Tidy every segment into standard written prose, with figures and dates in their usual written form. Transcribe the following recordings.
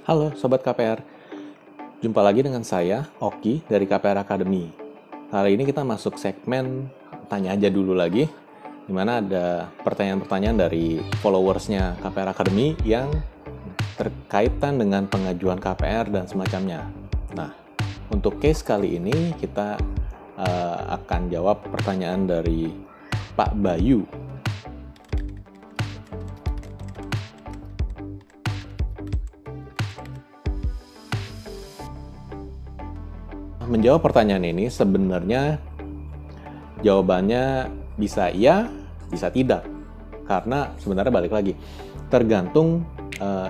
Halo Sobat KPR, jumpa lagi dengan saya, Oki dari KPR Academy. Kali ini kita masuk segmen Tanya Aja Dulu lagi, di mana ada pertanyaan-pertanyaan dari followersnya KPR Academy yang terkaitan dengan pengajuan KPR dan semacamnya. Nah, untuk case kali ini kita akan jawab pertanyaan dari Pak Bayu. Menjawab pertanyaan ini sebenarnya jawabannya bisa iya, bisa tidak. Karena sebenarnya balik lagi, tergantung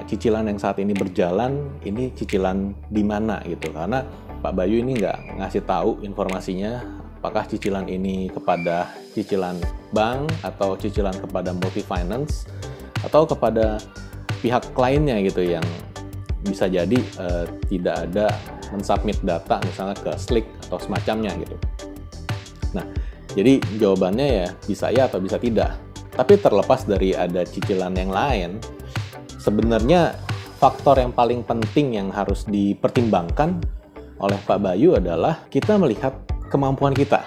cicilan yang saat ini berjalan, ini cicilan di mana gitu. Karena Pak Bayu ini nggak ngasih tahu informasinya, apakah cicilan ini kepada cicilan bank, atau cicilan kepada multi-finance, atau kepada pihak lainnya gitu yang bisa jadi tidak ada mensubmit data misalnya ke Slick atau semacamnya gitu. Nah, jadi jawabannya ya bisa ya atau bisa tidak. Tapi terlepas dari ada cicilan yang lain, sebenarnya faktor yang paling penting yang harus dipertimbangkan oleh Pak Bayu adalah kita melihat kemampuan kita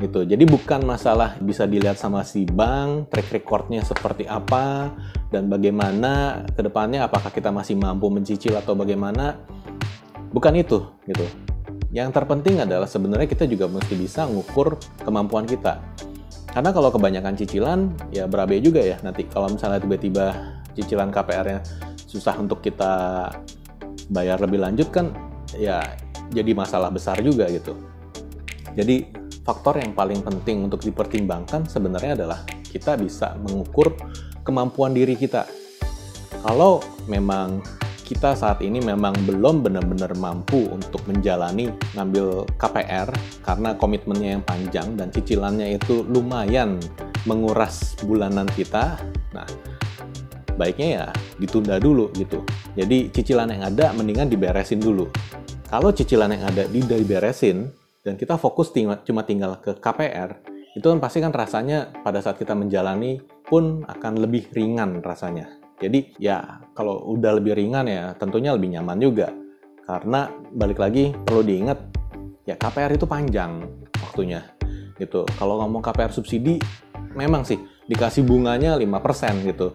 gitu. Jadi bukan masalah bisa dilihat sama si bank, track recordnya seperti apa, dan bagaimana ke depannya, apakah kita masih mampu mencicil atau bagaimana. Bukan itu gitu. Yang terpenting adalah sebenarnya kita juga mesti bisa ngukur kemampuan kita. Karena kalau kebanyakan cicilan, ya berabe juga ya nanti. Kalau misalnya tiba-tiba cicilan KPR-nya susah untuk kita bayar lebih lanjut kan, ya jadi masalah besar juga gitu. Jadi faktor yang paling penting untuk dipertimbangkan sebenarnya adalah kita bisa mengukur kemampuan diri kita. Kalau memang kita saat ini memang belum benar-benar mampu untuk menjalani ngambil KPR karena komitmennya yang panjang dan cicilannya itu lumayan menguras bulanan kita. Nah, baiknya ya ditunda dulu gitu. Jadi cicilan yang ada mendingan diberesin dulu. Kalau cicilan yang ada diberesin dan kita fokus cuma tinggal ke KPR, itu kan pasti kan rasanya pada saat kita menjalani pun akan lebih ringan rasanya. Jadi ya kalau udah lebih ringan ya tentunya lebih nyaman juga. Karena balik lagi perlu diingat ya KPR itu panjang waktunya gitu. Kalau ngomong KPR subsidi memang sih dikasih bunganya 5% gitu.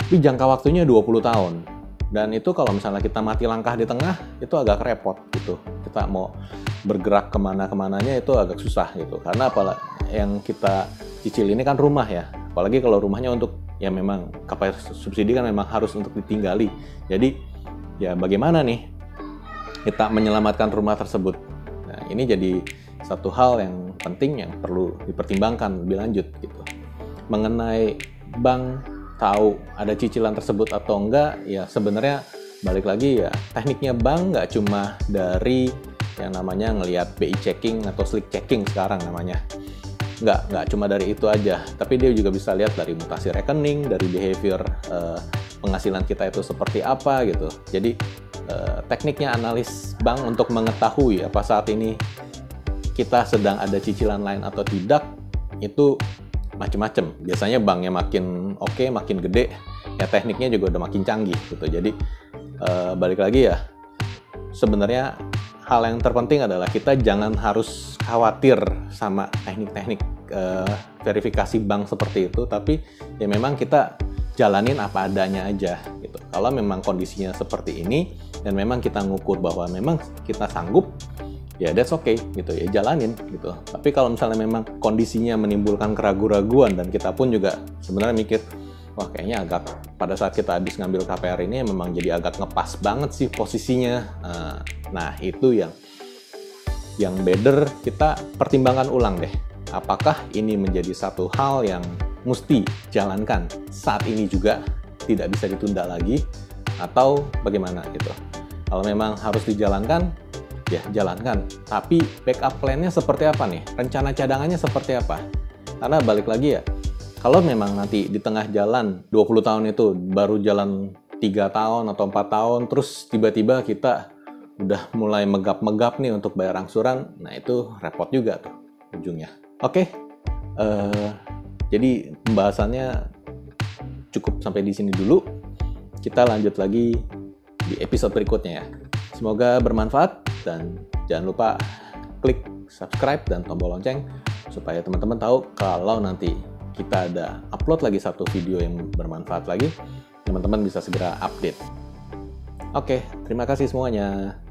Tapi jangka waktunya 20 tahun. Dan itu kalau misalnya kita mati langkah di tengah itu agak repot gitu. Kita mau bergerak kemana-kemananya itu agak susah gitu. Karena apalagi yang kita cicil ini kan rumah ya. Apalagi kalau rumahnya untuk ya memang KPR subsidi kan memang harus untuk ditinggali. Jadi ya bagaimana nih kita menyelamatkan rumah tersebut. Nah, ini jadi satu hal yang penting yang perlu dipertimbangkan lebih lanjut gitu. Mengenai bank tahu ada cicilan tersebut atau enggak, ya sebenarnya balik lagi ya tekniknya bank nggak cuma dari yang namanya ngelihat BI checking atau Slick checking sekarang namanya. Nggak cuma dari itu aja, tapi dia juga bisa lihat dari mutasi rekening, dari behavior penghasilan kita itu seperti apa gitu. Jadi tekniknya analis bank untuk mengetahui apa saat ini kita sedang ada cicilan lain atau tidak itu macam-macam. Biasanya banknya makin oke, makin gede, ya tekniknya juga udah makin canggih gitu. Jadi balik lagi ya, sebenarnya hal yang terpenting adalah kita jangan harus khawatir sama teknik-teknik verifikasi bank seperti itu, tapi ya memang kita jalanin apa adanya aja gitu. Kalau memang kondisinya seperti ini dan memang kita ngukur bahwa memang kita sanggup, ya that's okay gitu, ya jalanin gitu. Tapi kalau misalnya memang kondisinya menimbulkan keraguan-raguan dan kita pun juga sebenarnya mikir, wah kayaknya agak pada saat kita habis ngambil KPR ini memang jadi agak ngepas banget sih posisinya. Nah itu yang better kita pertimbangkan ulang deh. Apakah ini menjadi satu hal yang mesti jalankan saat ini juga tidak bisa ditunda lagi atau bagaimana gitu. Kalau memang harus dijalankan, ya jalankan. Tapi backup plan-nya seperti apa nih? Rencana cadangannya seperti apa? Karena balik lagi ya, kalau memang nanti di tengah jalan 20 tahun itu baru jalan 3 tahun atau 4 tahun, terus tiba-tiba kita udah mulai megap-megap nih untuk bayar angsuran, nah itu repot juga tuh ujungnya. Oke, jadi pembahasannya cukup sampai di sini dulu. Kita lanjut lagi di episode berikutnya ya. Semoga bermanfaat dan jangan lupa klik subscribe dan tombol lonceng supaya teman-teman tahu kalau nanti kita ada upload lagi satu video yang bermanfaat lagi, teman-teman bisa segera update. Oke, terima kasih semuanya.